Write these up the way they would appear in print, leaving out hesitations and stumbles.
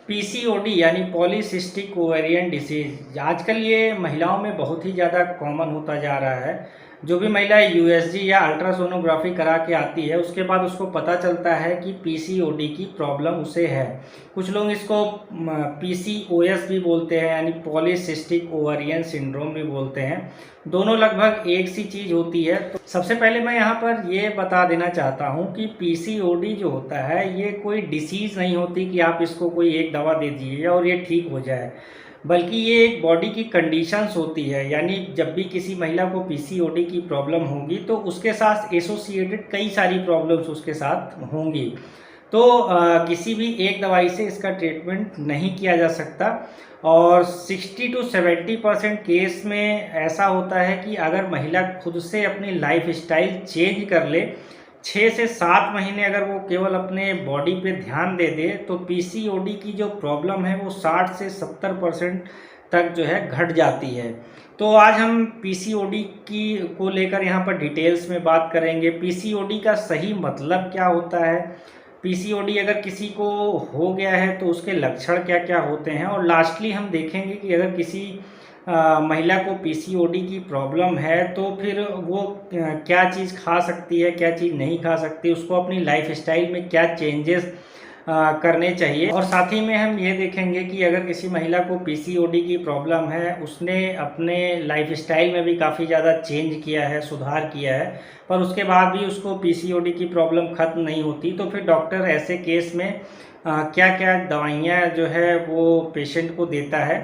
PCOD यानी polycystic ovarian disease आजकल ये महिलाओं में बहुत ही ज़्यादा कॉमन होता जा रहा है। जो भी महिला यूएसजी या अल्ट्रासोनोग्राफी करा के आती है उसके बाद उसको पता चलता है कि पीसीओडी की प्रॉब्लम उसे है। कुछ लोग इसको पीसीओएस भी बोलते हैं यानी पॉलीसिस्टिक ओवेरियन सिंड्रोम भी बोलते हैं। दोनों लगभग एक सी चीज़ होती है। तो सबसे पहले मैं यहाँ पर ये बता देना चाहता हूँ कि पीसीओडी जो होता है ये कोई डिसीज़ नहीं होती कि आप इसको कोई एक दवा दे दीजिए और ये ठीक हो जाए, बल्कि ये एक बॉडी की कंडीशंस होती है। यानी जब भी किसी महिला को पीसीओडी की प्रॉब्लम होगी तो उसके साथ एसोसिएटेड कई सारी प्रॉब्लम्स उसके साथ होंगी। तो किसी भी एक दवाई से इसका ट्रीटमेंट नहीं किया जा सकता और 60 to 70% केस में ऐसा होता है कि अगर महिला खुद से अपनी लाइफ स्टाइल चेंज कर ले, 6 से 7 महीने अगर वो केवल अपने बॉडी पे ध्यान दे दे तो पीसीओडी की जो प्रॉब्लम है वो 60 से 70% तक जो है घट जाती है। तो आज हम पीसीओडी की को लेकर यहाँ पर डिटेल्स में बात करेंगे। पीसीओडी का सही मतलब क्या होता है, पीसीओडी अगर किसी को हो गया है तो उसके लक्षण क्या क्या होते हैं, और लास्टली हम देखेंगे कि अगर किसी महिला को पीसीओडी की प्रॉब्लम है तो फिर वो क्या चीज़ खा सकती है, क्या चीज़ नहीं खा सकती, उसको अपनी लाइफ स्टाइल में क्या चेंजेस करने चाहिए। और साथ ही में हम ये देखेंगे कि अगर किसी महिला को पीसीओडी की प्रॉब्लम है, उसने अपने लाइफ स्टाइल में भी काफ़ी ज़्यादा चेंज किया है, सुधार किया है, पर उसके बाद भी उसको पीसीओडी की प्रॉब्लम ख़त्म नहीं होती, तो फिर डॉक्टर ऐसे केस में क्या क्या दवाइयाँ जो है वो पेशेंट को देता है।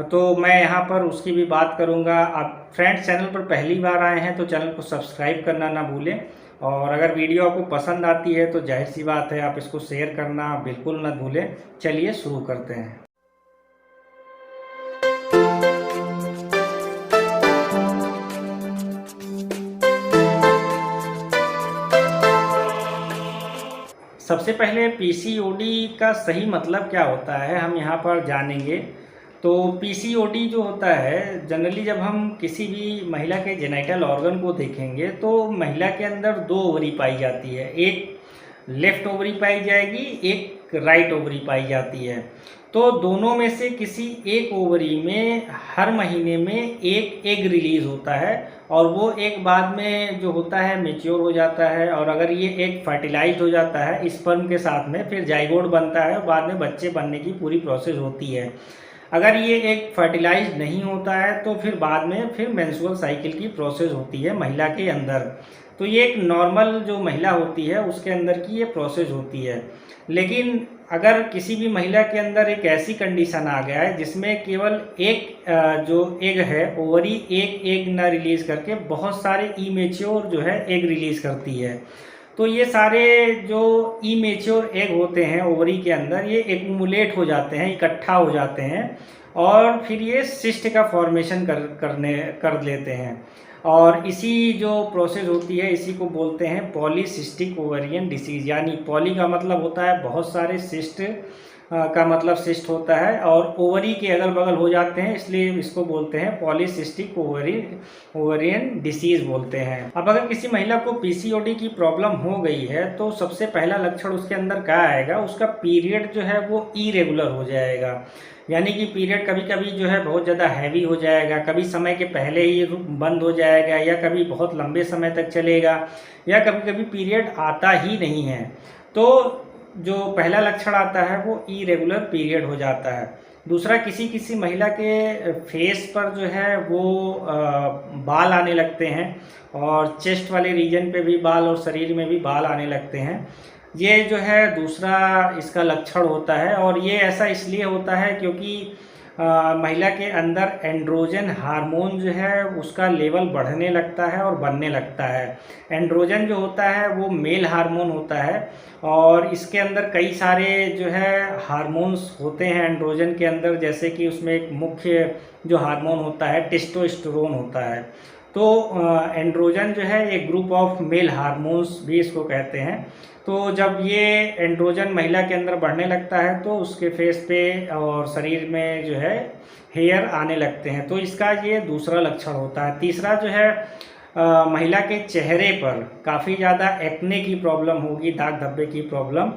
तो मैं यहाँ पर उसकी भी बात करूँगा। आप फ्रेंड्स चैनल पर पहली बार आए हैं तो चैनल को सब्सक्राइब करना ना भूलें, और अगर वीडियो आपको पसंद आती है तो जाहिर सी बात है आप इसको शेयर करना बिल्कुल ना भूलें। चलिए शुरू करते हैं। सबसे पहले पीसीओडी का सही मतलब क्या होता है हम यहाँ पर जानेंगे। तो पीसीओडी जो होता है, जनरली जब हम किसी भी महिला के जेनिटल ऑर्गन को देखेंगे तो महिला के अंदर दो ओवरी पाई जाती है, एक लेफ्ट ओवरी पाई जाएगी, एक राइट ओवरी पाई जाती है। तो दोनों में से किसी एक ओवरी में हर महीने में एक एग रिलीज होता है, और वो एक बाद में जो होता है मेच्योर हो जाता है, और अगर ये एग फर्टिलाइज हो जाता है स्पर्म के साथ में, फिर जाइगोट बनता है और बाद में बच्चे बनने की पूरी प्रोसेस होती है। अगर ये एक फर्टिलाइज नहीं होता है तो फिर बाद में फिर मेंस्ट्रुअल साइकिल की प्रोसेस होती है महिला के अंदर। तो ये एक नॉर्मल जो महिला होती है उसके अंदर की ये प्रोसेस होती है। लेकिन अगर किसी भी महिला के अंदर एक ऐसी कंडीशन आ गया है जिसमें केवल एक जो एग है ओवरी एक एग ना रिलीज करके बहुत सारे इमेच्योर जो है एग रिलीज करती है, तो ये सारे जो इमेच्योर एग होते हैं ओवरी के अंदर ये एक्यूमुलेट हो जाते हैं, इकट्ठा हो जाते हैं, और फिर ये सिस्ट का फॉर्मेशन कर लेते हैं। और इसी जो प्रोसेस होती है इसी को बोलते हैं पॉलीसिस्टिक ओवेरियन डिसीज। यानी पॉली का मतलब होता है बहुत सारे, सिस्ट का मतलब सिस्ट होता है, और ओवरी के अगल बगल हो जाते हैं, इसलिए इसको बोलते हैं पॉलीसिस्टिक ओवेरियन डिसीज बोलते हैं। अब अगर किसी महिला को पीसीओडी की प्रॉब्लम हो गई है तो सबसे पहला लक्षण उसके अंदर क्या आएगा, उसका पीरियड जो है वो इरेगुलर हो जाएगा। यानी कि पीरियड कभी कभी जो है बहुत ज़्यादा हैवी हो जाएगा, कभी समय के पहले ही बंद हो जाएगा, या कभी बहुत लंबे समय तक चलेगा, या कभी कभी पीरियड आता ही नहीं है। तो जो पहला लक्षण आता है वो इरेगुलर पीरियड हो जाता है। दूसरा, किसी किसी महिला के फेस पर जो है वो बाल आने लगते हैं, और चेस्ट वाले रीजन पे भी बाल और शरीर में भी बाल आने लगते हैं। ये जो है दूसरा इसका लक्षण होता है, और ये ऐसा इसलिए होता है क्योंकि महिला के अंदर एंड्रोजन हार्मोन जो है उसका लेवल बढ़ने लगता है और बनने लगता है। एंड्रोजन जो होता है वो मेल हार्मोन होता है, और इसके अंदर कई सारे जो है हार्मोन्स होते हैं एंड्रोजन के अंदर, जैसे कि उसमें एक मुख्य जो हार्मोन होता है टेस्टोस्टेरोन होता है। तो एंड्रोजन जो है एक ग्रुप ऑफ मेल हार्मोन्स भी इसको कहते हैं। तो जब ये एंड्रोजन महिला के अंदर बढ़ने लगता है तो उसके फेस पे और शरीर में जो है हेयर आने लगते हैं, तो इसका ये दूसरा लक्षण होता है। तीसरा जो है महिला के चेहरे पर काफ़ी ज़्यादा एक्ने की प्रॉब्लम होगी, दाग धब्बे की प्रॉब्लम।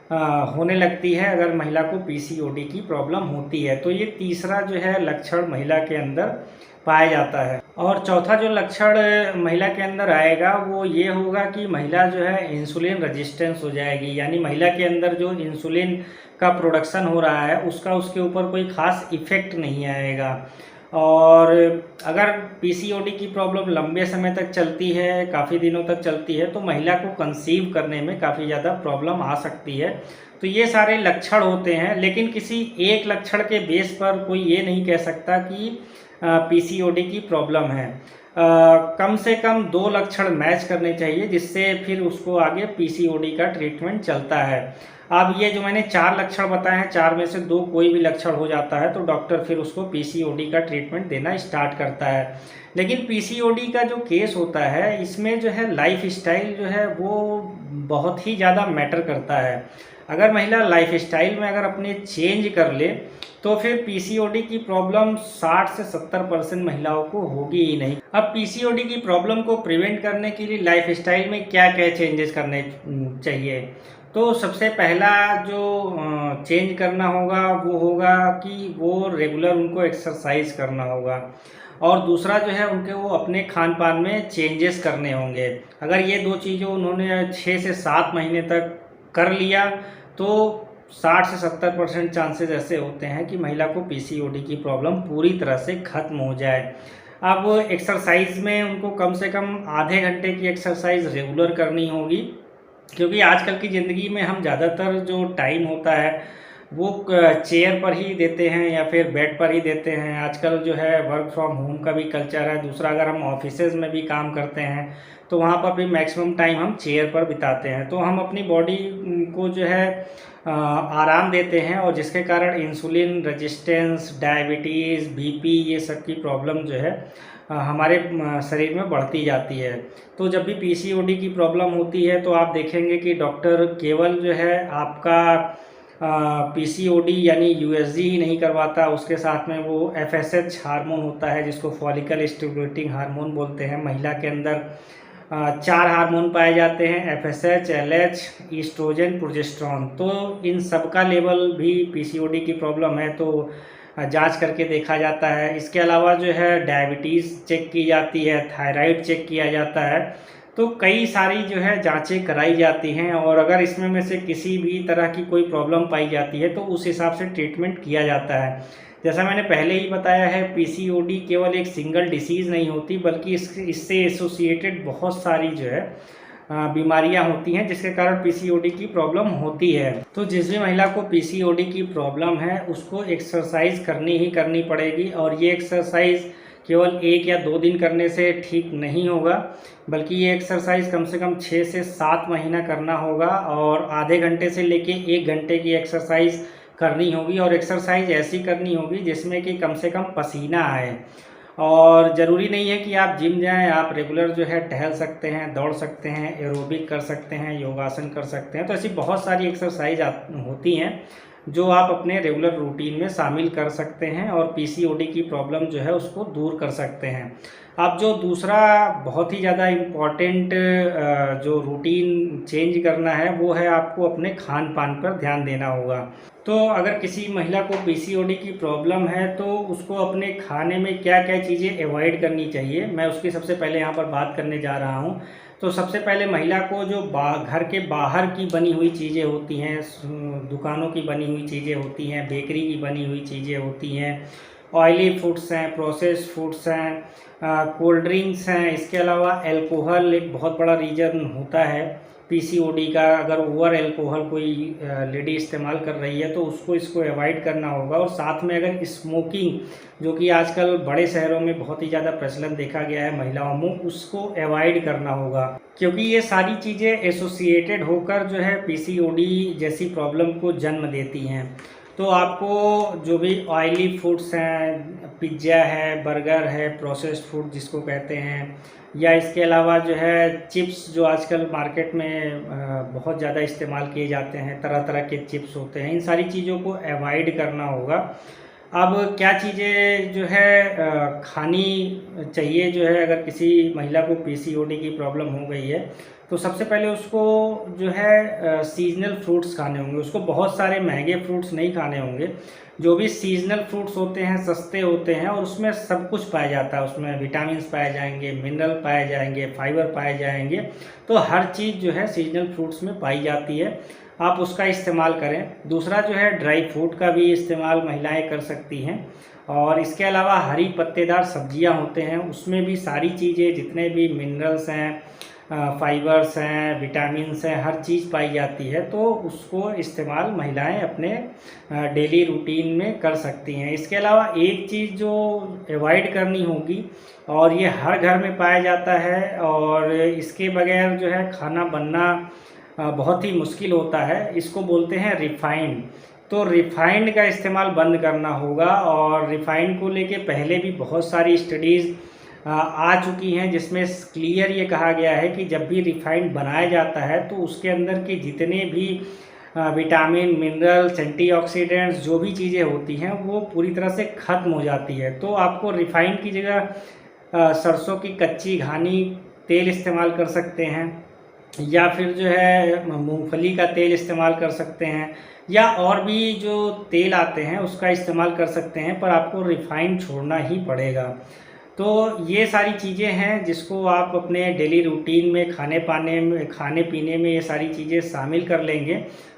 अ, होने लगती है अगर महिला को पीसीओडी की प्रॉब्लम होती है। तो ये तीसरा जो है लक्षण महिला के अंदर पाया जाता है। और चौथा जो लक्षण महिला के अंदर आएगा वो ये होगा कि महिला जो है इंसुलिन रेजिस्टेंस हो जाएगी, यानी महिला के अंदर जो इंसुलिन का प्रोडक्शन हो रहा है उसका उसके ऊपर कोई ख़ास इफ़ेक्ट नहीं आएगा। और अगर पीसीओडी की प्रॉब्लम लंबे समय तक चलती है, काफ़ी दिनों तक चलती है, तो महिला को कंसीव करने में काफ़ी ज़्यादा प्रॉब्लम आ सकती है। तो ये सारे लक्षण होते हैं, लेकिन किसी एक लक्षण के बेस पर कोई ये नहीं कह सकता कि पीसीओडी की प्रॉब्लम है। कम से कम 2 लक्षण मैच करने चाहिए, जिससे फिर उसको आगे पीसीओडी का ट्रीटमेंट चलता है। अब ये जो मैंने 4 लक्षण बताए हैं, 4 में से 2 कोई भी लक्षण हो जाता है तो डॉक्टर फिर उसको पीसीओडी का ट्रीटमेंट देना स्टार्ट करता है। लेकिन पीसीओडी का जो केस होता है इसमें जो है लाइफस्टाइल जो है वो बहुत ही ज़्यादा मैटर करता है। अगर महिला लाइफस्टाइल में अगर अपने चेंज कर ले तो फिर पीसीओडी की प्रॉब्लम 60 से 70% महिलाओं को होगी ही नहीं। अब पीसीओडी की प्रॉब्लम को प्रिवेंट करने के लिए लाइफस्टाइल में क्या क्या चेंजेस करने चाहिए। तो सबसे पहला जो चेंज करना होगा वो होगा कि वो रेगुलर उनको एक्सरसाइज करना होगा। और दूसरा जो है उनके वो अपने खान पान में चेंजेस करने होंगे। अगर ये 2 चीज़ें उन्होंने 6 से 7 महीने तक कर लिया तो 60 से 70% चांसेस ऐसे होते हैं कि महिला को पीसीओडी की प्रॉब्लम पूरी तरह से ख़त्म हो जाए। अब एक्सरसाइज में उनको कम से कम आधे घंटे की एक्सरसाइज रेगुलर करनी होगी, क्योंकि आजकल की ज़िंदगी में हम ज़्यादातर जो टाइम होता है वो चेयर पर ही देते हैं या फिर बेड पर ही देते हैं। आजकल जो है वर्क फ्रॉम होम का भी कल्चर है। दूसरा, अगर हम ऑफिसेज़ में भी काम करते हैं तो वहाँ पर भी मैक्सिमम टाइम हम चेयर पर बिताते हैं। तो हम अपनी बॉडी को जो है आराम देते हैं, और जिसके कारण इंसुलिन रेजिस्टेंस, डायबिटीज़, बीपी, ये सब की प्रॉब्लम जो है हमारे शरीर में बढ़ती जाती है। तो जब भी पीसीओडी की प्रॉब्लम होती है तो आप देखेंगे कि डॉक्टर केवल जो है आपका पीसीओडी यानी यूएसजी ही नहीं करवाता, उसके साथ में वो एफएसएच हार्मोन होता है जिसको फॉलिकल स्टिमुलेटिंग हार्मोन बोलते हैं। महिला के अंदर 4 हार्मोन पाए जाते हैं, एफएसएच, एलएच, ईस्ट्रोजन, प्रोजेस्टेरॉन। तो इन सब का लेवल भी पीसीओडी की प्रॉब्लम है तो जांच करके देखा जाता है। इसके अलावा जो है डायबिटीज़ चेक की जाती है, थायराइड चेक किया जाता है। तो कई सारी जो है जांचें कराई जाती हैं, और अगर इसमें में से किसी भी तरह की कोई प्रॉब्लम पाई जाती है तो उस हिसाब से ट्रीटमेंट किया जाता है। जैसा मैंने पहले ही बताया है, पीसीओडी केवल एक सिंगल डिसीज़ नहीं होती, बल्कि इससे एसोसिएटेड बहुत सारी जो है बीमारियां होती हैं जिसके कारण पीसीओडी की प्रॉब्लम होती है। तो जिस भी महिला को पीसीओडी की प्रॉब्लम है उसको एक्सरसाइज करनी ही करनी पड़ेगी, और ये एक्सरसाइज केवल 1 या 2 दिन करने से ठीक नहीं होगा, बल्कि ये एक्सरसाइज कम से कम 6 से 7 महीना करना होगा, और आधे घंटे से लेके 1 घंटे की एक्सरसाइज करनी होगी। और एक्सरसाइज ऐसी करनी होगी जिसमें कि कम से कम पसीना आए। और ज़रूरी नहीं है कि आप जिम जाएं, आप रेगुलर जो है टहल सकते हैं, दौड़ सकते हैं, एरोबिक कर सकते हैं, योगासन कर सकते हैं। तो ऐसी बहुत सारी एक्सरसाइज होती हैं जो आप अपने रेगुलर रूटीन में शामिल कर सकते हैं और पीसीओडी की प्रॉब्लम जो है उसको दूर कर सकते हैं। अब जो दूसरा बहुत ही ज़्यादा इम्पॉर्टेंट जो रूटीन चेंज करना है वो है आपको अपने खान पान पर ध्यान देना होगा। तो अगर किसी महिला को पीसीओडी की प्रॉब्लम है तो उसको अपने खाने में क्या क्या चीज़ें अवॉइड करनी चाहिए, मैं उसकी सबसे पहले यहाँ पर बात करने जा रहा हूँ। तो सबसे पहले महिला को जो घर के बाहर की बनी हुई चीज़ें होती हैं, दुकानों की बनी हुई चीज़ें होती हैं, बेकरी की बनी हुई चीज़ें होती हैं, ऑयली फूड्स हैं, प्रोसेस्ड फूड्स हैं, कोल्ड ड्रिंक्स हैं, इसके अलावा अल्कोहल एक बहुत बड़ा रीज़न होता है पीसीओडी का। अगर ओवर अल्कोहल कोई लेडी इस्तेमाल कर रही है तो इसको अवॉइड करना होगा। और साथ में अगर स्मोकिंग, जो कि आजकल बड़े शहरों में बहुत ही ज़्यादा प्रचलन देखा गया है महिलाओं में, उसको अवॉइड करना होगा, क्योंकि ये सारी चीज़ें एसोसिएटेड होकर जो है पीसीओडी जैसी प्रॉब्लम को जन्म देती हैं। तो आपको जो भी ऑयली फूड्स हैं, पिज्ज़ा है, बर्गर है, प्रोसेस्ड फूड जिसको कहते हैं, या इसके अलावा जो है चिप्स जो आजकल मार्केट में बहुत ज़्यादा इस्तेमाल किए जाते हैं, तरह तरह के चिप्स होते हैं, इन सारी चीज़ों को अवॉइड करना होगा। अब क्या चीज़ें जो है खानी चाहिए, जो है अगर किसी महिला को पीसीओडी की प्रॉब्लम हो गई है, तो सबसे पहले उसको जो है सीज़नल फ्रूट्स खाने होंगे। उसको बहुत सारे महंगे फ्रूट्स नहीं खाने होंगे। जो भी सीज़नल फ्रूट्स होते हैं सस्ते होते हैं और उसमें सब कुछ पाया जाता है। उसमें विटामिन्स पाए जाएंगे, मिनरल पाए जाएंगे, फाइबर पाए जाएंगे। तो हर चीज़ जो है सीजनल फ्रूट्स में पाई जाती है, आप उसका इस्तेमाल करें। दूसरा जो है ड्राई फ्रूट का भी इस्तेमाल महिलाएं कर सकती हैं। और इसके अलावा हरी पत्तेदार सब्जियां होते हैं, उसमें भी सारी चीज़ें जितने भी मिनरल्स हैं, फाइबर्स हैं, विटामिन्स हैं, हर चीज़ पाई जाती है। तो उसको इस्तेमाल महिलाएं अपने डेली रूटीन में कर सकती हैं। इसके अलावा एक चीज़ जो अवॉइड करनी होगी, और ये हर घर में पाया जाता है और इसके बगैर जो है खाना बनना बहुत ही मुश्किल होता है, इसको बोलते हैं रिफ़ाइंड। तो रिफ़ाइंड का इस्तेमाल बंद करना होगा। और रिफ़ाइंड को लेके पहले भी बहुत सारी स्टडीज़ आ चुकी हैं, जिसमें क्लियर ये कहा गया है कि जब भी रिफ़ाइंड बनाया जाता है तो उसके अंदर के जितने भी विटामिन, मिनरल्स, एंटीऑक्सीडेंट्स जो भी चीज़ें होती हैं वो पूरी तरह से ख़त्म हो जाती है। तो आपको रिफ़ाइंड की जगह सरसों की कच्ची घानी तेल इस्तेमाल कर सकते हैं, या फिर जो है मूंगफली का तेल इस्तेमाल कर सकते हैं, या और भी जो तेल आते हैं उसका इस्तेमाल कर सकते हैं, पर आपको रिफ़ाइंड छोड़ना ही पड़ेगा। तो ये सारी चीज़ें हैं जिसको आप अपने डेली रूटीन में खाने पीने में ये सारी चीज़ें शामिल कर लेंगे,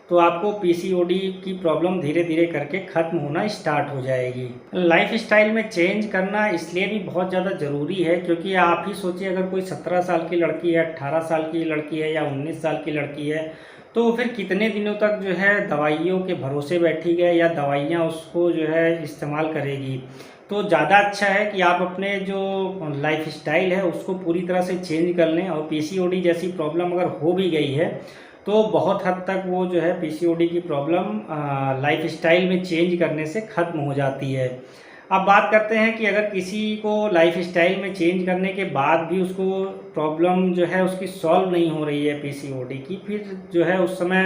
तो आपको पीसीओडी की प्रॉब्लम धीरे धीरे करके ख़त्म होना स्टार्ट हो जाएगी। लाइफ स्टाइल में चेंज करना इसलिए भी बहुत ज़्यादा ज़रूरी है, क्योंकि आप ही सोचिए, अगर कोई 17 साल की लड़की है, 18 साल की लड़की है, या 19 साल की लड़की है, तो फिर कितने दिनों तक जो है दवाइयों के भरोसे बैठी है, या दवाइयाँ उसको जो है इस्तेमाल करेगी। तो ज़्यादा अच्छा है कि आप अपने जो लाइफ स्टाइल है उसको पूरी तरह से चेंज कर लें। और पीसीओडी जैसी प्रॉब्लम अगर हो भी गई है तो बहुत हद तक वो जो है पीसीओडी की प्रॉब्लम लाइफ स्टाइल में चेंज करने से ख़त्म हो जाती है। अब बात करते हैं कि अगर किसी को लाइफ स्टाइल में चेंज करने के बाद भी उसको प्रॉब्लम जो है उसकी सॉल्व नहीं हो रही है पीसीओडी की, फिर जो है उस समय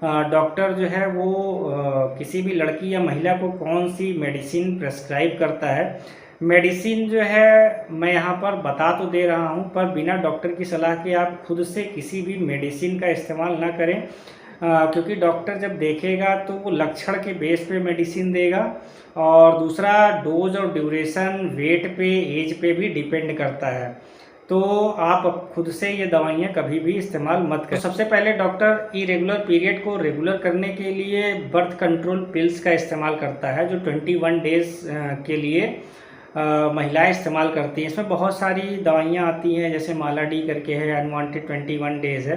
डॉक्टर जो है वो किसी भी लड़की या महिला को कौन सी मेडिसिन प्रेस्क्राइब करता है। मेडिसिन जो है मैं यहाँ पर बता तो दे रहा हूँ, पर बिना डॉक्टर की सलाह के आप खुद से किसी भी मेडिसिन का इस्तेमाल ना करें, क्योंकि डॉक्टर जब देखेगा तो वो लक्षण के बेस पे मेडिसिन देगा। और दूसरा, डोज और ड्यूरेशन वेट पे, एज पे भी डिपेंड करता है। तो आप खुद से ये दवाइयाँ कभी भी इस्तेमाल मत करें। तो सबसे पहले डॉक्टर इरेगुलर पीरियड को रेगुलर करने के लिए बर्थ कंट्रोल पिल्स का इस्तेमाल करता है, जो 21 डेज़ के लिए महिलाएं इस्तेमाल करती हैं। इसमें बहुत सारी दवाइयाँ आती हैं, जैसे मालाडी करके है, अनवांटेड 21 डेज़ है।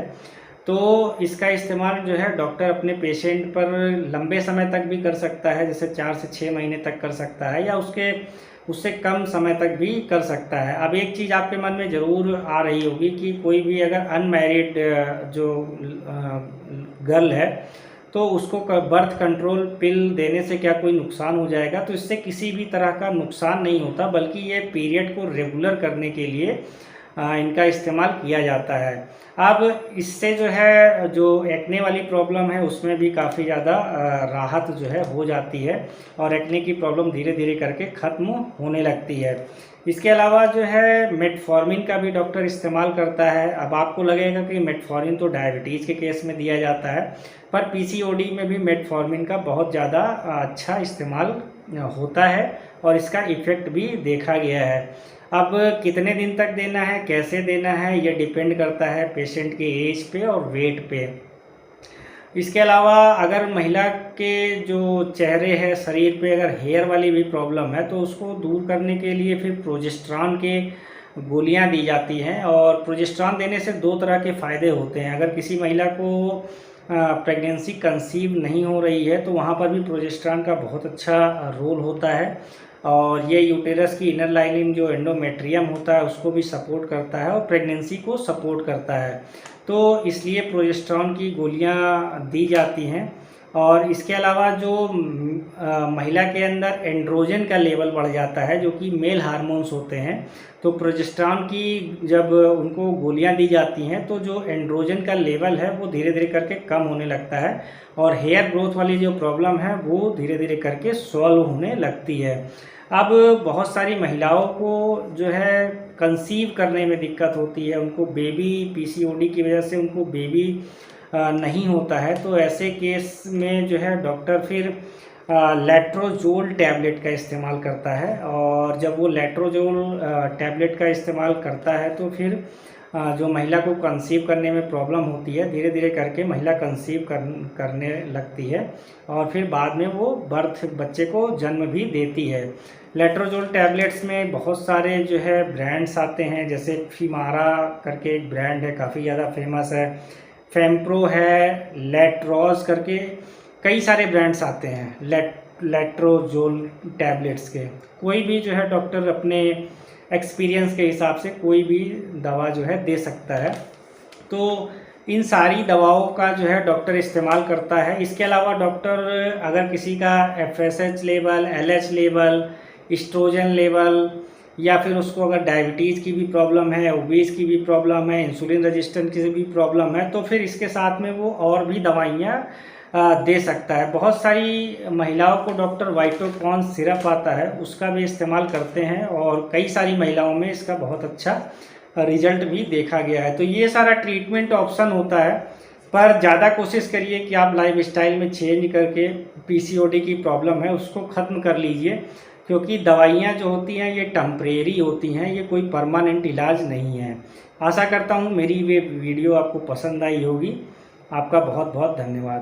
तो इसका इस्तेमाल जो है डॉक्टर अपने पेशेंट पर लंबे समय तक भी कर सकता है, जैसे 4 से 6 महीने तक कर सकता है, या उससे कम समय तक भी कर सकता है। अब एक चीज़ आपके मन में ज़रूर आ रही होगी कि कोई भी अगर अनमैरिड जो गर्ल है तो उसको बर्थ कंट्रोल पिल देने से क्या कोई नुकसान हो जाएगा? तो इससे किसी भी तरह का नुकसान नहीं होता, बल्कि ये पीरियड को रेगुलर करने के लिए इनका इस्तेमाल किया जाता है। अब इससे जो है जो एक्ने वाली प्रॉब्लम है उसमें भी काफ़ी ज़्यादा राहत जो है हो जाती है, और एक्ने की प्रॉब्लम धीरे धीरे करके ख़त्म होने लगती है। इसके अलावा जो है मेटफॉर्मिन का भी डॉक्टर इस्तेमाल करता है। अब आपको लगेगा कि मेटफॉर्मिन तो डायबिटीज़ के केस में दिया जाता है, पर पीसीओडी में भी मेटफॉर्मिन का बहुत ज़्यादा अच्छा इस्तेमाल होता है, और इसका इफ़ेक्ट भी देखा गया है। अब कितने दिन तक देना है, कैसे देना है, ये डिपेंड करता है पेशेंट के एज पे और वेट पे। इसके अलावा अगर महिला के जो चेहरे है, शरीर पे अगर हेयर वाली भी प्रॉब्लम है, तो उसको दूर करने के लिए फिर प्रोजेस्टेरॉन के गोलियां दी जाती हैं। और प्रोजेस्टेरॉन देने से दो तरह के फ़ायदे होते हैं। अगर किसी महिला को प्रेगनेंसी कंसीव नहीं हो रही है तो वहाँ पर भी प्रोजेस्टेरॉन का बहुत अच्छा रोल होता है, और ये यूटेरस की इनर लाइनिंग जो एंडोमेट्रियम होता है उसको भी सपोर्ट करता है, और प्रेगनेंसी को सपोर्ट करता है। तो इसलिए प्रोजेस्टेरॉन की गोलियां दी जाती हैं। और इसके अलावा जो महिला के अंदर एंड्रोजन का लेवल बढ़ जाता है, जो कि मेल हार्मोन्स होते हैं, तो प्रोजेस्टेरॉन की जब उनको गोलियां दी जाती हैं तो जो एंड्रोजन का लेवल है वो धीरे धीरे करके कम होने लगता है और हेयर ग्रोथ वाली जो प्रॉब्लम है वो धीरे धीरे करके सॉल्व होने लगती है। अब बहुत सारी महिलाओं को जो है कंसीव करने में दिक्कत होती है, उनको बेबी पीसीओडी की वजह से उनको बेबी नहीं होता है, तो ऐसे केस में जो है डॉक्टर फिर लेट्रोजोल टैबलेट का इस्तेमाल करता है। और जब वो लेट्रोजोल टैबलेट का इस्तेमाल करता है तो फिर जो महिला को कंसीव करने में प्रॉब्लम होती है, धीरे धीरे करके महिला कंसीव करने लगती है और फिर बाद में वो बच्चे को जन्म भी देती है। लेट्रोजोल टैबलेट्स में बहुत सारे जो है ब्रांड्स आते हैं, जैसे फीमारा करके एक ब्रांड है, काफ़ी ज़्यादा फेमस है, फेम्प्रो है, लेट्रोज करके कई सारे ब्रांड्स आते हैं लेट्रोजोल टैबलेट्स के। कोई भी जो है डॉक्टर अपने एक्सपीरियंस के हिसाब से कोई भी दवा जो है दे सकता है। तो इन सारी दवाओं का जो है डॉक्टर इस्तेमाल करता है। इसके अलावा डॉक्टर अगर किसी का FSH level, LH level, estrogen level, या फिर उसको अगर डायबिटीज़ की भी प्रॉब्लम है, ओबीस की भी प्रॉब्लम है, इंसुलिन रेजिस्टेंट की भी प्रॉब्लम है, तो फिर इसके साथ में वो और भी दवाइयाँ दे सकता है। बहुत सारी महिलाओं को डॉक्टर वाइटोकॉन सिरप आता है, उसका भी इस्तेमाल करते हैं और कई सारी महिलाओं में इसका बहुत अच्छा रिजल्ट भी देखा गया है। तो ये सारा ट्रीटमेंट ऑप्शन होता है, पर ज़्यादा कोशिश करिए कि आप लाइफस्टाइल में चेंज करके पीसीओडी की प्रॉब्लम है उसको ख़त्म कर लीजिए, क्योंकि दवाइयाँ जो होती हैं ये टेम्परेरी होती हैं, ये कोई परमानेंट इलाज नहीं है। आशा करता हूँ मेरी ये वीडियो आपको पसंद आई होगी। आपका बहुत बहुत धन्यवाद।